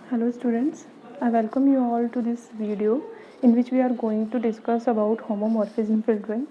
Hello students, I welcome you all to this video in which we are going to discuss about homomorphism filtering.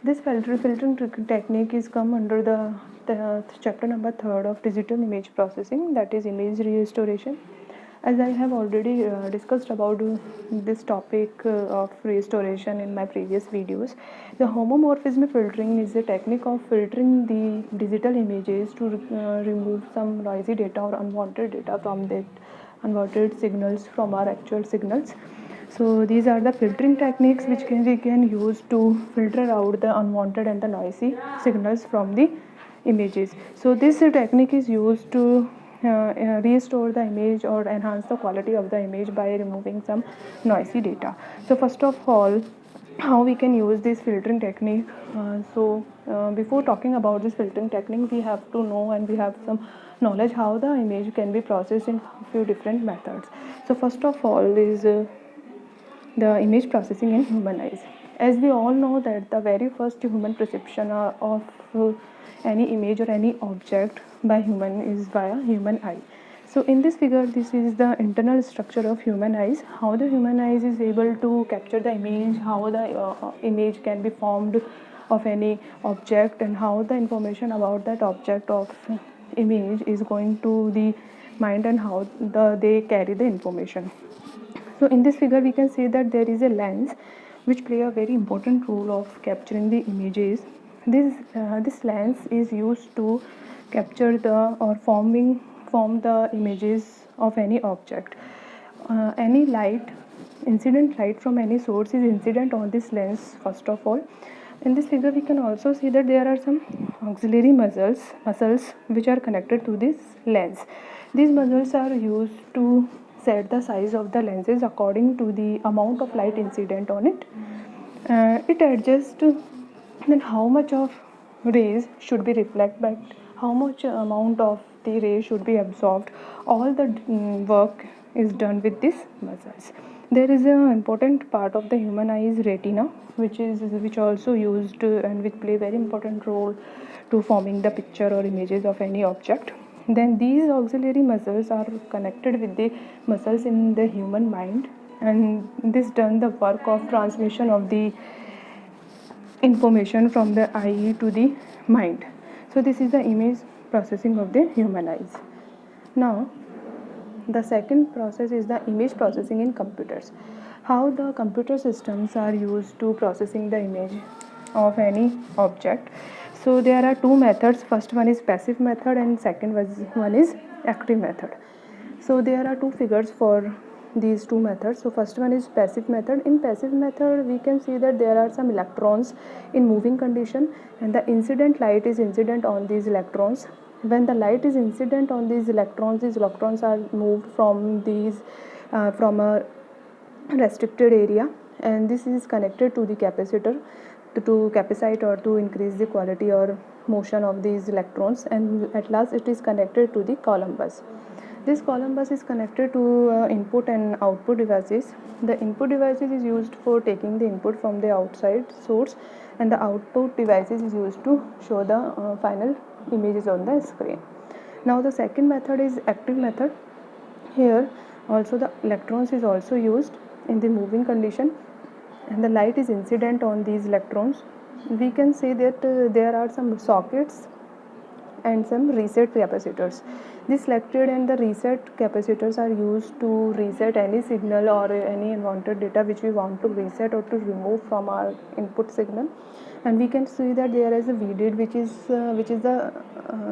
This filtering technique is come under the chapter number 3 of digital image processing, that is image restoration. As I have already discussed about this topic of restoration in my previous videos, the homomorphism filtering is a technique of filtering the digital images to remove some noisy data or unwanted data from that unwanted signals from our actual signals. So these are the filtering techniques which we can use to filter out the unwanted and the noisy signals from the images. So this technique is used to restore the image or enhance the quality of the image by removing some noisy data. So first of all, how we can use this filtering technique. Before talking about this filtering technique, we have to know and we have some knowledge how the image can be processed in few different methods. So first of all is the image processing in human eyes. As we all know that the very first human perception of any image or any object by human is via human eye. So in this figure, this is the internal structure of human eyes, how the human eyes is able to capture the image, how the image can be formed of any object, and how the information about that object of image is going to the mind, and how they carry the information. So in this figure we can see that there is a lens which play a very important role of capturing the images. This lens is used to capture the or form the images of any object. Any light, incident light from any source is incident on this lens first of all. In this figure we can also see that there are some auxiliary muscles which are connected to this lens. These muscles are used to set the size of the lenses according to the amount of light incident on it. It adjusts then how much of rays should be reflected back, how much amount of the ray should be absorbed. All the work is done with these muscles. There is an important part of the human eye is retina, which also used and which play very important role to forming the picture or images of any object. Then these auxiliary muscles are connected with the muscles in the human mind, and this done the work of transmission of the information from the eye to the mind. So this is the image processing of the human eyes. Now the second process is the image processing in computers. How the computer systems are used to processing the image of any object. So there are two methods. First one is passive method and second one is active method. So there are two figures for these two methods. So first one is passive method. In passive method we can see that there are some electrons in moving condition, and the incident light is incident on these electrons. When the light is incident on these electrons are moved from from a restricted area, and this is connected to the capacitor to capacite or to increase the quality or motion of these electrons, and at last it is connected to the column bus. This column bus is connected to input and output devices. The input devices is used for taking the input from the outside source, and the output devices is used to show the final images on the screen. Now the second method is active method. Here also the electrons is also used in the moving condition, and the light is incident on these electrons. We can say that there are some sockets and some reset capacitors. The selected and the reset capacitors are used to reset any signal or any unwanted data which we want to reset or to remove from our input signal. And we can see that there is a VDID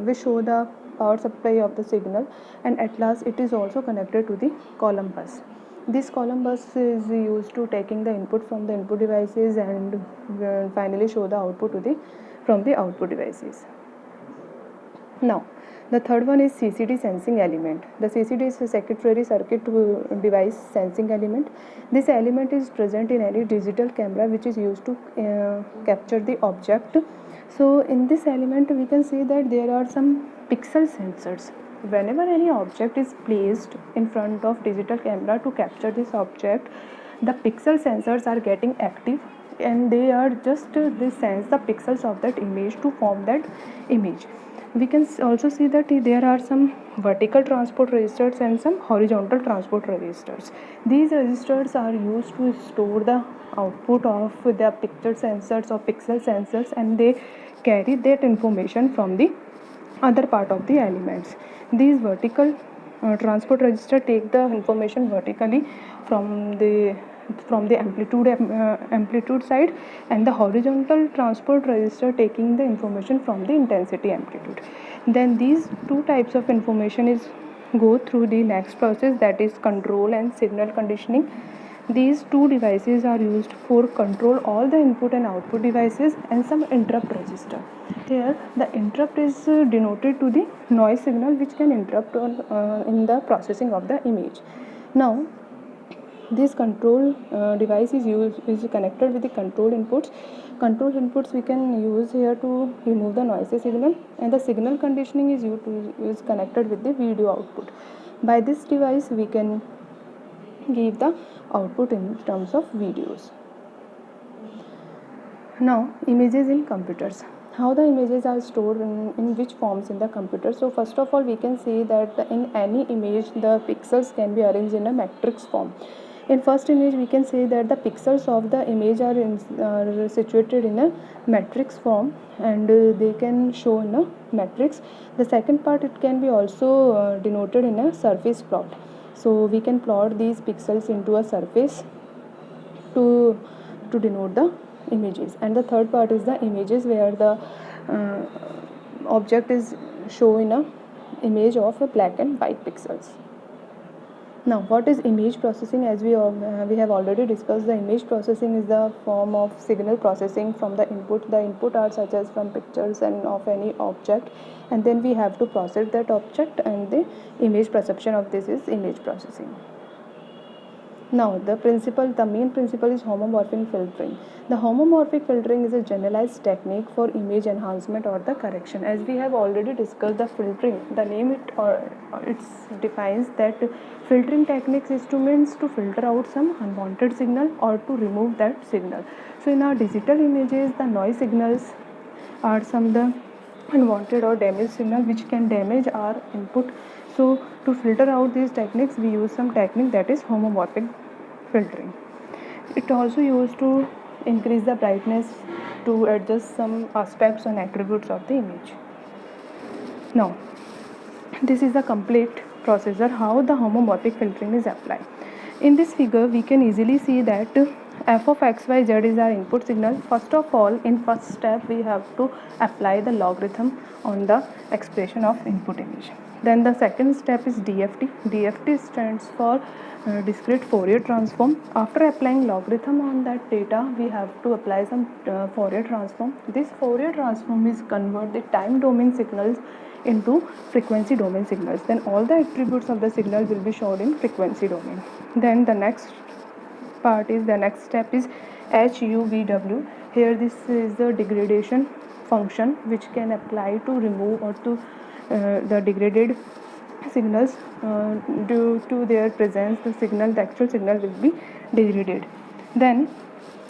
which show the power supply of the signal, and at last it is also connected to the column bus. This column bus is used to taking the input from the input devices and finally show the output to the from the output devices. Now the third one is CCD sensing element. The CCD is a secondary circuit device sensing element. This element is present in any digital camera which is used to capture the object. So in this element we can see that there are some pixel sensors. Whenever any object is placed in front of digital camera to capture this object, the pixel sensors are getting active, and they are just they sense the pixels of that image to form that image. We can also see that there are some vertical transport registers and some horizontal transport registers. These registers are used to store the output of the picture sensors or pixel sensors, and they carry that information from the other part of the elements. These vertical transport register take the information vertically from the amplitude side, and the horizontal transport register taking the information from the intensity amplitude. Then these two types of information is go through the next process, that is control and signal conditioning. These two devices are used for control all the input and output devices and some interrupt register. Here the interrupt is denoted to the noise signal which can interrupt in the processing of the image. Now this control device is connected with the control inputs. Control inputs we can use here to remove the noisy signal, and the signal conditioning is connected with the video output. By this device we can give the output in terms of videos. Now images in computers. How the images are stored in which forms in the computer. So first of all we can say that in any image the pixels can be arranged in a matrix form. In first image we can say that the pixels of the image are situated in a matrix form, and they can show in a matrix. The second part, it can be also denoted in a surface plot. So we can plot these pixels into a surface to denote the images. And the third part is the images, where the object is shown in a image of a black and white pixels. Now what is image processing? As we have already discussed, the image processing is the form of signal processing from the input. The input are such as from pictures and of any object, and then we have to process that object, and the image perception of this is image processing. Now the main principle is homomorphic filtering. The homomorphic filtering is a generalized technique for image enhancement or the correction. As we have already discussed, the filtering, the name it defines that filtering techniques is means to filter out some unwanted signal or to remove that signal. So in our digital images, the noise signals are some the unwanted or damaged signal which can damage our input. So to filter out these techniques, we use some technique, that is homomorphic filtering. It also used to increase the brightness to adjust some aspects and attributes of the image. Now this is the complete procedure how the homomorphic filtering is applied. In this figure we can easily see that f of xyz is our input signal. First of all, in first step we have to apply the logarithm on the expression of input image. Then the second step is DFT. DFT stands for discrete Fourier transform. After applying logarithm on that data, we have to apply some Fourier transform. This Fourier transform is convert the time domain signals into frequency domain signals. Then all the attributes of the signal will be shown in frequency domain. Then the next step is HUVW. Here this is the degradation function which can apply to remove or to the degraded signals. Due to their presence, the actual signal will be degraded. Then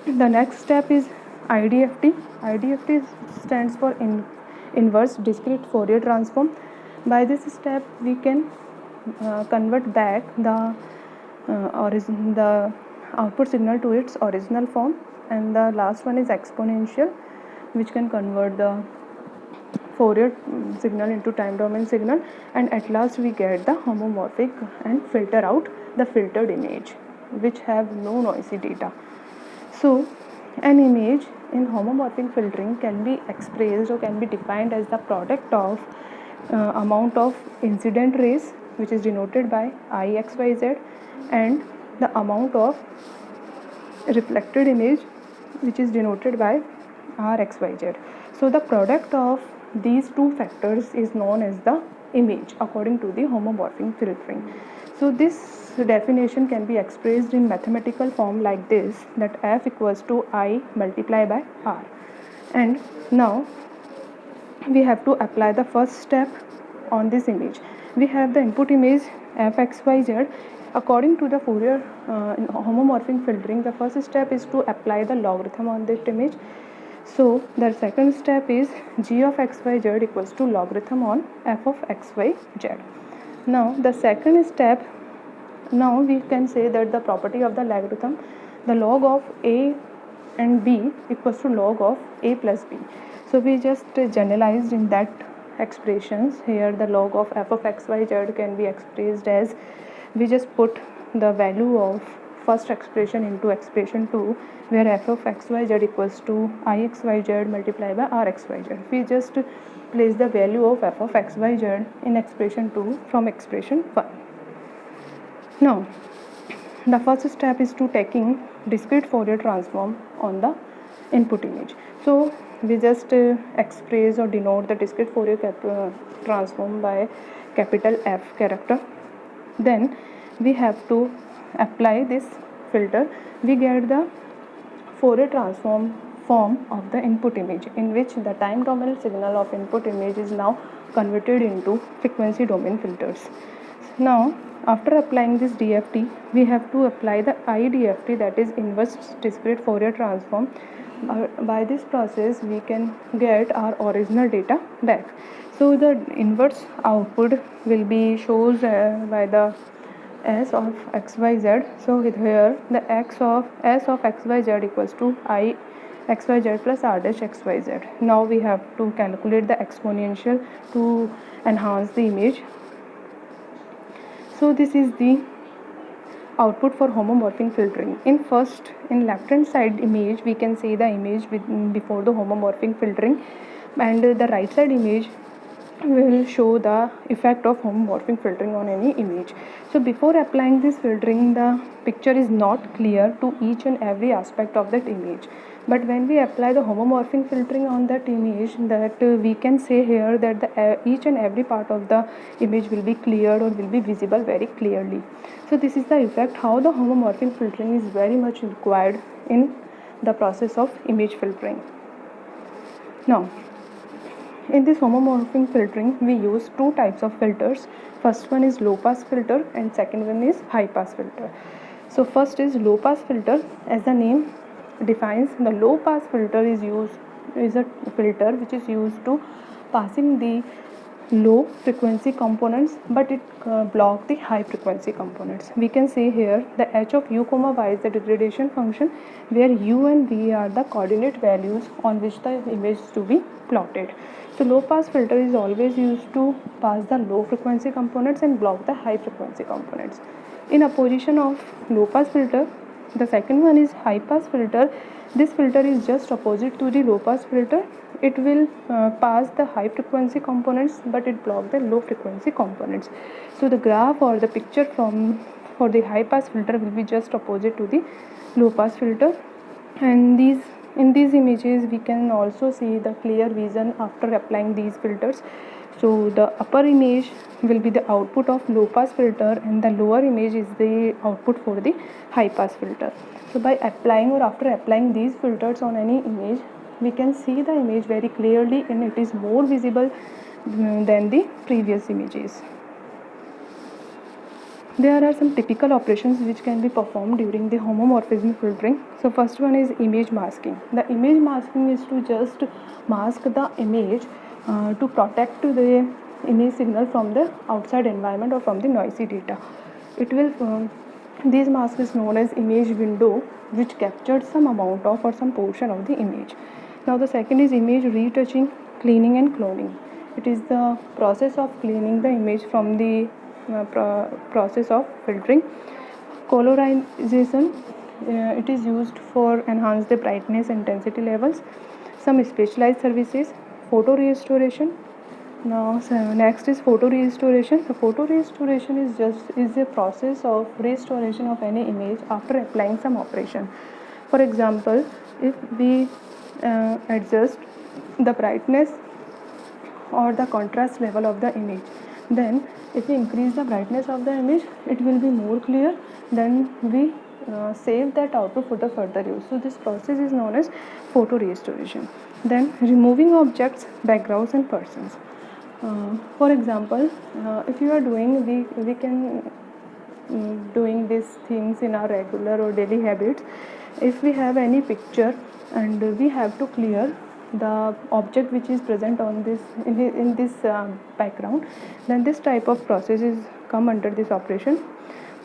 the next step is IDFT. IDFT stands for inverse discrete Fourier transform. By this step we can convert back the output signal to its original form. And the last one is exponential, which can convert the Fourier signal into time domain signal, and at last we get the homomorphic and filter out the filtered image which have no noisy data. So an image in homomorphic filtering can be expressed or can be defined as the product of amount of incident rays, which is denoted by IXYZ, and the amount of reflected image, which is denoted by RXYZ. So the product of these two factors is known as the image according to the homomorphic filtering. So this definition can be expressed in mathematical form like this, that F equals to I multiplied by R. And now we have to apply the first step on this image. We have the input image fxyz. According to the Fourier homomorphic filtering, the first step is to apply the logarithm on this image. So the second step is g of xyz equals to logarithm on f of xyz. Now the second step, now we can say that the property of the logarithm, the log of a and b equals to log of a plus b. So we just generalized in that expressions. Here the log of f of xyz can be expressed as, we just put the value of first expression into expression 2, where f of xyz equals to ixyz multiplied by rxyz. We just place the value of f of xyz in expression 2 from expression 1. Now the first step is to taking discrete Fourier transform on the input image. So we just express or denote the discrete Fourier transform by capital F character. Then we have to apply this filter. We get the Fourier transform form of the input image, in which the time domain signal of input image is now converted into frequency domain filters. Now after applying this DFT, we have to apply the IDFT, that is inverse discrete Fourier transform. By this process we can get our original data back. So the inverse output will be shows by the s of xyz. So here the s of xyz equals to I xyz plus r dash xyz. Now we have to calculate the exponential to enhance the image. So this is the output for homomorphic filtering. In left hand side image, we can see the image before the homomorphic filtering, and the right side image will show the effect of homomorphic filtering on any image. So before applying this filtering, the picture is not clear to each and every aspect of that image. But when we apply the homomorphic filtering on that image, that we can say here that the each and every part of the image will be cleared or will be visible very clearly. So this is the effect how the homomorphic filtering is very much required in the process of image filtering. Now in this homomorphic filtering, we use two types of filters. First one is low pass filter and second one is high pass filter. So first is low pass filter. As the name defines, the low pass filter is a filter which is used to passing the low frequency components, but it block the high frequency components. We can say here the h of u comma y is the degradation function, where u and v are the coordinate values on which the image is to be plotted. So low pass filter is always used to pass the low frequency components and block the high frequency components. In opposition of low pass filter, the second one is high pass filter. This filter is just opposite to the low pass filter. It will pass the high frequency components, but it blocks the low frequency components. So the graph or the picture for the high pass filter will be just opposite to the low pass filter. And in these images we can also see the clear vision after applying these filters. So the upper image will be the output of low pass filter and the lower image is the output for the high pass filter. So by applying or after applying these filters on any image, we can see the image very clearly and it is more visible than the previous images. There are some typical operations which can be performed during the homomorphism filtering. So first one is image masking. The image masking is to just mask the image to protect the image signal from the outside environment or from the noisy data. It will this mask is known as image window, which captures some amount of or some portion of the image. Now the second is image retouching, cleaning and cloning. It is the process of cleaning the image from the process of filtering. Colorization, it is used for enhance the brightness intensity levels. Some specialized services. Photo restoration. Now next is photo restoration. The photo restoration is a process of restoration of any image after applying some operation. For example, if we adjust the brightness or the contrast level of the image, then if we increase the brightness of the image, it will be more clear. Then we save that output for the further use. So this process is known as photo restoration. Then removing objects, backgrounds and persons. For example, if you are doing, we can doing these things in our regular or daily habits. If we have any picture and we have to clear the object which is present on this in this background, then this type of process is come under this operation.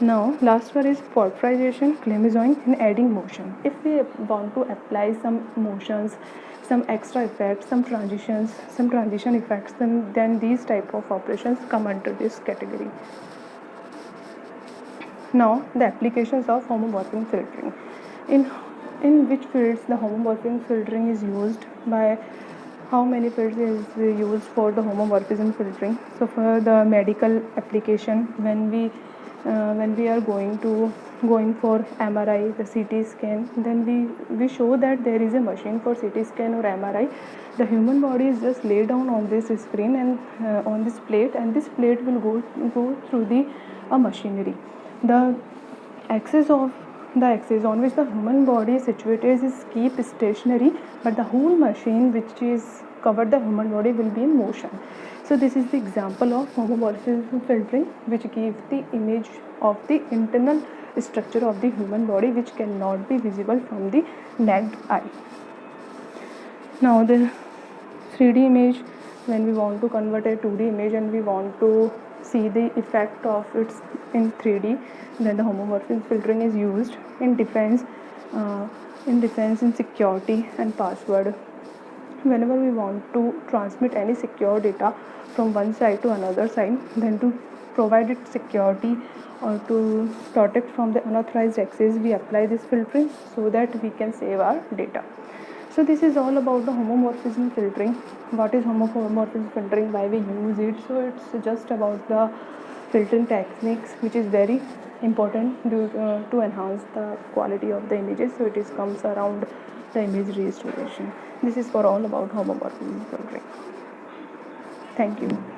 Now last one is portraitization, clemizing, and adding motion. If we want to apply some motions, some extra effects, some transitions, some transition effects, then these type of operations come under this category. Now the applications of homomorphic filtering. In which fields the homomorphic filtering is used, by how many fields is used for the homomorphism filtering. So for the medical application, when we are going for MRI, the CT scan, then we show that there is a machine for CT scan or MRI. The human body is just laid down on this screen and on this plate, and this plate will go through the machinery. The axis on which the human body is situated is keep stationary, but the whole machine which is covered the human body will be in motion. So this is the example of homomorphism filtering, which gives the image of the internal structure of the human body which cannot be visible from the naked eye. Now the 3D image, when we want to convert a 2D image and we want to see the effect of it in 3D, then the homomorphic filtering is used in defense, in security and password. Whenever we want to transmit any secure data from one side to another side, then to provide it security or to protect from the unauthorized access, we apply this filtering so that we can save our data. So this is all about the homomorphism filtering. What is homomorphism filtering, why we use it? So it's just about the filtering techniques which is very important to enhance the quality of the images. So it comes around the image restoration. This is for all about homomorphism filtering. Thank you.